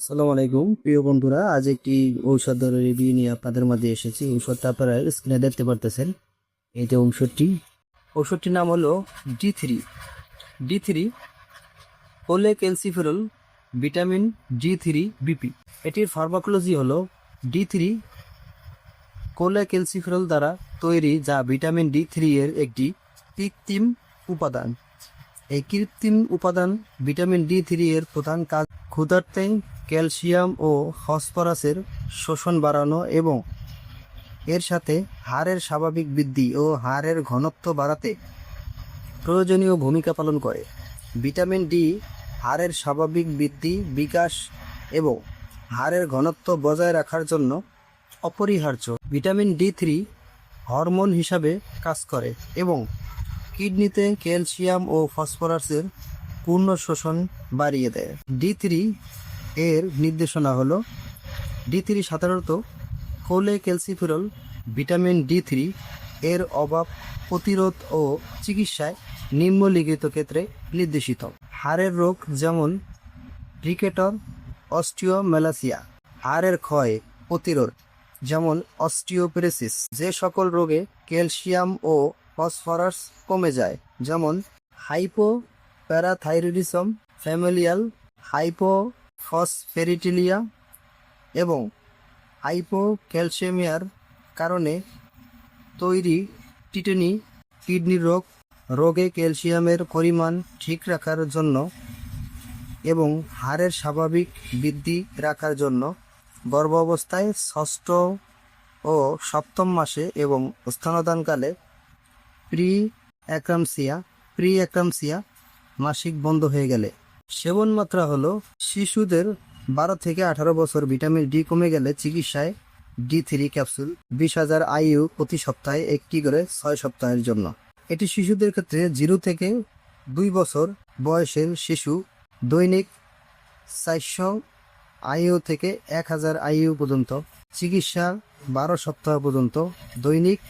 আসসালামু আলাইকুম প্রিয় বন্ধুরা, আজ একটি ঔষধের রিভিউ নিয়ে আপনাদের মাঝে এসেছি। ঔষধটা আপনারা স্ক্রিনে দেখতে পারতেছেন। এই যে ঔষধটির নাম হলো ডি থ্রি কোলে ক্যালসিফেরল ভিটামিন ডি3 বিপি। এটির ফার্মাকোলজি হলো ডি3 কোলে ক্যালসিফেরল দ্বারা তৈরি, যা ভিটামিন ডি3 এর একটি কৃত্রিম উপাদান। এই কৃত্রিম উপাদান ভিটামিন ডি3 এর প্রধান কাজ ক্ষুধার্তে ক্যালসিয়াম ও ফসফরাসের শোষণ বাড়ানো এবং এর সাথে হাড়ের স্বাভাবিক বৃদ্ধি ও হাড়ের ঘনত্ব বাড়াতে প্রয়োজনীয় ভূমিকা পালন করে। ভিটামিন ডি হাড়ের স্বাভাবিক বৃদ্ধি, বিকাশ এবং হাড়ের ঘনত্ব বজায় রাখার জন্য অপরিহার্য। ভিটামিন ডি3 হরমোন হিসাবে কাজ করে এবং কিডনিতে ক্যালসিয়াম ও ফসফরাসের পূর্ণ শোষণ বাড়িয়ে দেয়। ডি3 এর নির্দেশনা হলো ডি3 সাধারণত কোলে ক্যালসিফেরল ভিটামিন ডি3 এর অভাব প্রতিরোধ ও চিকিৎসায় নিম্নলিখিত ক্ষেত্রে নির্দেশিত: হাড়ের রোগ যেমন রিকেটর, অস্টিওমেলাসিয়া; হাড়ের ক্ষয় প্রতিরোধ যেমন অস্টিওপোরোসিস; যে সকল রোগে ক্যালসিয়াম ও ফসফরাস কমে যায় যেমন হাইপোপ্যারাথাইরয়েডিজম, ফ্যামিলিয়াল হাইপোফসফেটিডিলিয়া এবং হাইপোক্যালসিয়ামিয়ার কারণে তৈরি টিটেনি; কিডনি রোগে ক্যালসিয়ামের পরিমাণ ঠিক রাখার জন্য এবং হাড়ের স্বাভাবিক বৃদ্ধি রাখার জন্য গর্ভাবস্থায় 6ষ্ঠ ও 7ম মাসে এবং স্তন্যদানকালে প্রি-এক্লাম্পসিয়া মাসিক বন্ধ হয়ে গেলে। সেবন মাত্রা হলো শিশুদের 12 থেকে 18 বছর। ভিটামিন ডি কমে গেলে চিকিৎসায় ডি3 ক্যাপসুল 20,000 IU প্রতি সপ্তাহে একটি করে 6 সপ্তাহের জন্য। এটি শিশুদের ক্ষেত্রে 0 থেকে 2 বছর বয়সের শিশু দৈনিক 400 IU থেকে 1000 IU পর্যন্ত, চিকিৎসা 12 সপ্তাহ পর্যন্ত, দৈনিক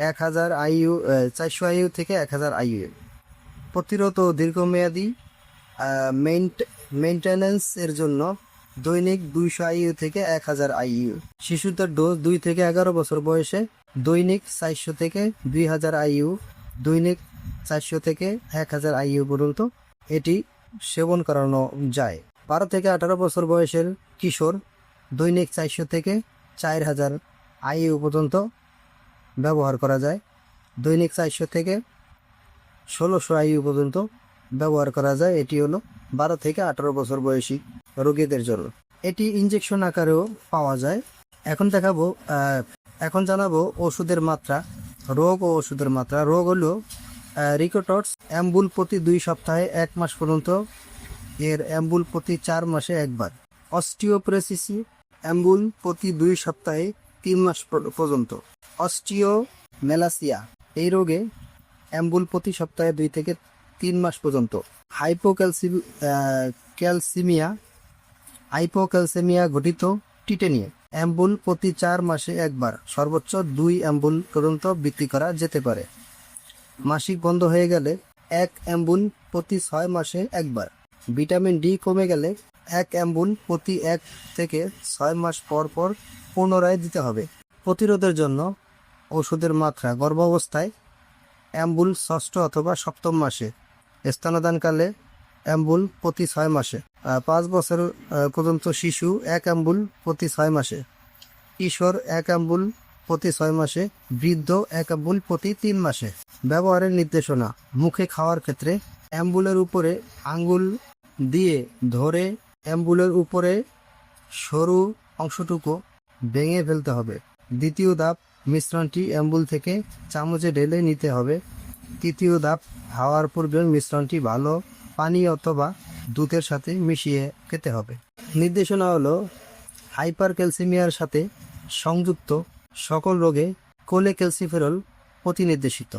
400 IU থেকে 1000 IU। প্রতিরোধ ও দীর্ঘমেয়াদী মেইনটেন্যান্স এর জন্য দৈনিক 200 IU থেকে 1000 IU। শিশুদের ডোজ 2 থেকে 11 বছর বয়সে দৈনিক 400 থেকে 2000 IU, দৈনিক 400 থেকে 1000 IU পর্যন্ত এটি সেবন করানো যায়। 12 থেকে 18 বছর বয়সের কিশোর দৈনিক 400 থেকে 4000 IU পর্যন্ত ব্যবহার করা যায়, দৈনিক 400 থেকে 1600 IU পর্যন্ত ব্যবহার করা যায়। এটি হলো 12 থেকে 18 বছর বয়সী রোগীদের জন্য। এটি ইনজেকশন আকারেও পাওয়া যায়। এখন জানাবো ওষুধের মাত্রা, রোগ ও ওষুধের মাত্রা। রোগ হলো রিকেটস অ্যাম্বুল প্রতি 2 সপ্তাহে 1 মাস পর্যন্ত, এর অ্যাম্বুল প্রতি 4 মাসে একবার। অস্টিওপোরোসিস অ্যাম্বুল প্রতি 2 সপ্তাহে 3 মাস পর্যন্ত। অস্টিওমেলাসিয়া এই রোগে অ্যাম্বুল প্রতি সপ্তাহে 2 থেকে 3 মাস পর্যন্ত। হাইপোক্যালসেমিয়া ঘটিত টিটেনিয়া অ্যাম্বুল প্রতি 4 মাসে একবার, সর্বোচ্চ 2 অ্যাম্বুল পর্যন্ত বিক্রি করা যেতে পারে। মাসিক বন্ধ হয়ে গেলে 1 অ্যাম্বুল প্রতি 6 মাসে একবার। ভিটামিন ডি কমে গেলে 1 অ্যাম্বুল প্রতি 1 থেকে 6 মাস পর পর পুনরায় দিতে হবে। প্রতিরোধের জন্য ওষুধের মাত্রা: গর্ভাবস্থায় অ্যাম্বুল 6ষ্ঠ অথবা 7ম মাসে, স্তন্যদানকালে অ্যাম্বুল প্রতি 6 মাসে, 5 বছর পর্যন্ত শিশু 1 অ্যাম্বুল প্রতি 6 মাসে, কিশোর 1 অ্যাম্বুল প্রতি 6 মাসে, বৃদ্ধ 1 অ্যাম্বুল প্রতি 3 মাসে। ব্যবহারের নির্দেশনা: মুখে খাওয়ার ক্ষেত্রে অ্যাম্বুলের উপরে আঙ্গুল দিয়ে ধরে অ্যাম্বুলের উপরে সরু অংশটুকু ভেঙে ফেলতে হবে। দ্বিতীয় ধাপ, মিশ্রণটি অ্যাম্বুল থেকে চামচে ঢেলে নিতে হবে। তৃতীয় ধাপ, খাওয়ার পূর্বে মিশ্রণটি ভালো পানি অথবা দুধের সাথে মিশিয়ে খেতে হবে। নির্দেশনা হলো হাইপারক্যালসিমিয়ার সাথে সংযুক্ত সকল রোগে কোলে ক্যালসিফেরল প্রতি নির্দেশিত।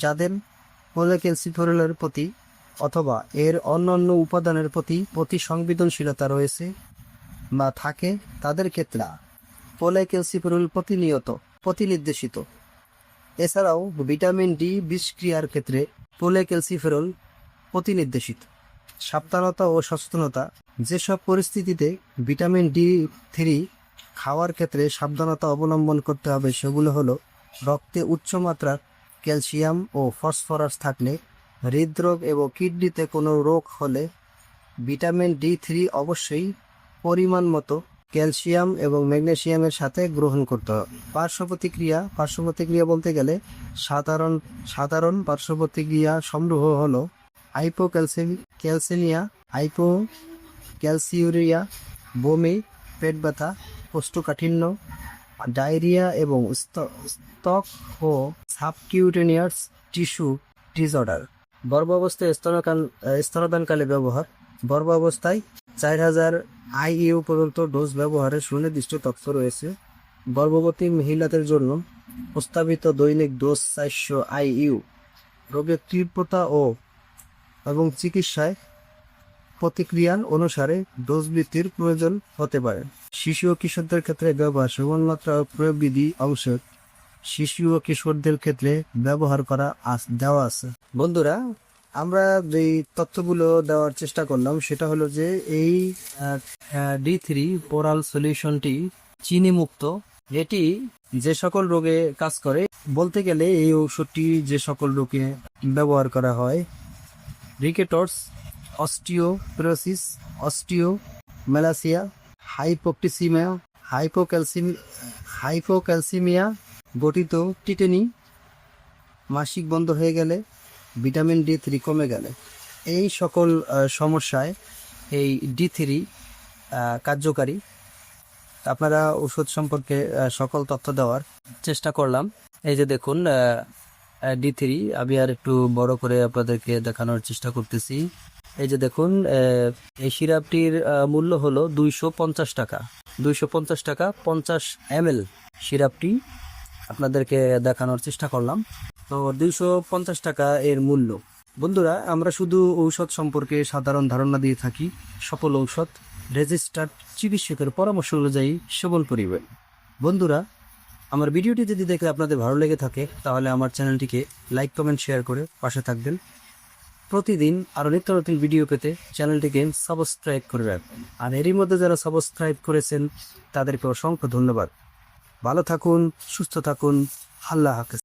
যাদের কোলে ক্যালসিফেরলের প্রতি অথবা এর অন্যান্য উপাদানের প্রতি সংবেদনশীলতা রয়েছে বা থাকে, তাদের ক্ষেত্রে কোলে ক্যালসিফেরল প্রতি নির্দেশিত। এছাড়াও ভিটামিন ডি বিষক্রিয়ার ক্ষেত্রে কোলে ক্যালসিফেরল প্রতি নির্দেশিত। সাবধানতা ও সচেতনতা। যেসব পরিস্থিতিতে ভিটামিন D3 খাওয়ার ক্ষেত্রে সাবধানতা অবলম্বন করতে হবে সেগুলো হলো: রক্তে উচ্চ মাত্রার ক্যালসিয়াম ও ফসফরাস থাকলে, হৃদরোগ এবং কিডনিতে কোনো রোগ হলে ভিটামিন D3 অবশ্যই পরিমাণ মতো ক্যালসিয়াম এবং ম্যাগনেসিয়ামের সাথে গ্রহণ করতে হবে। পার্শ্ব প্রতিক্রিয়া বলতে গেলে সাধারণ পার্শ্ব প্রতিক্রিয়া সমূহ হলো হাইপোক্যালসেমিয়া, হাইপোক্যালসিউরিয়া, বমি, পেট ব্যথা, কোষ্ঠকাঠিন্য, ডায়রিয়া এবং ত্বক ও সাবকিউটেনিয়াস টিস্যু ডিসঅর্ডার। গর্ভাবস্থায় স্তনদানকালে ব্যবহার। গর্ভাবস্থায় 4000 IU পর্যন্ত ডোজ ব্যবহারের সুনির্দিষ্ট তথ্য রয়েছে। গর্ভবতী মহিলাদের জন্য প্রস্তাবিত দৈনিক ডোজ 400 IU। রোগের তীব্রতা এবং চিকিৎসায় প্রতিক্রিয়া অনুসারে ডোজ বৃদ্ধির প্রয়োজন হতে পারে। শিশু ও কিশোরদের ক্ষেত্রে ব্যবহার। সমান মাত্রা ও প্রয়োগ বিধি আবশ্যক। শিশু ও কিশোরদের ক্ষেত্রে ব্যবহার দেওয়া আছে। বন্ধুরা, আমরা যে তথ্যগুলো দেওয়ার চেষ্টা করলাম সেটা হলো যে এই D3 ওরাল সলিউশনটি চিনি মুক্ত। এটি যে সকল রোগে কাজ করে, বলতে গেলে এই ঔষধটি যে সকল রোগে ব্যবহার করা হয়: রিকেটস, অস্টিওপোরোসিস, অস্টিওমেলাসিয়া, হাইপোক্যালসিমিয়া, গঠিত টিটেনি, মাসিক বন্ধ হয়ে গেলে, ভিটামিন D3 কমে গেলে, এই সকল সমস্যায় এই D3 কার্যকারী। আপনারা ওষুধ সম্পর্কে সকল তথ্য দেওয়ার চেষ্টা করলাম। এই যে দেখুন D3, আমি আর একটু বড় করে আপনাদেরকে দেখানোর চেষ্টা করতেছি। এই যে দেখুন, এই সিরাপটির মূল্য হলো 250 টাকা। 250 টাকা 50 ml সিরাপটি আপনাদেরকে দেখানোর চেষ্টা করলাম। তো 250 টাকা এর মূল্য। বন্ধুরা, আমরা শুধু ঔষধ সম্পর্কে সাধারণ ধারণা দিয়ে থাকি। সকল ঔষধ রেজিস্টার্ড চিকিৎসকের পরামর্শ অনুযায়ী সেবন করিবেন। বন্ধুরা, আমার ভিডিওটি যদি দেখে আপনাদের ভালো লেগে থাকে তাহলে আমার চ্যানেলটিকে লাইক, কমেন্ট, শেয়ার করে পাশে থাকবেন। প্রতিদিন আরও নিত্য নতুন ভিডিও পেতে চ্যানেলটিকে সাবস্ক্রাইব করে রাখবেন। আর এরই মধ্যে যারা সাবস্ক্রাইব করেছেন তাদেরকে অসংখ্য ধন্যবাদ। ভালো থাকুন, সুস্থ থাকুন। আল্লাহ হাফেজ।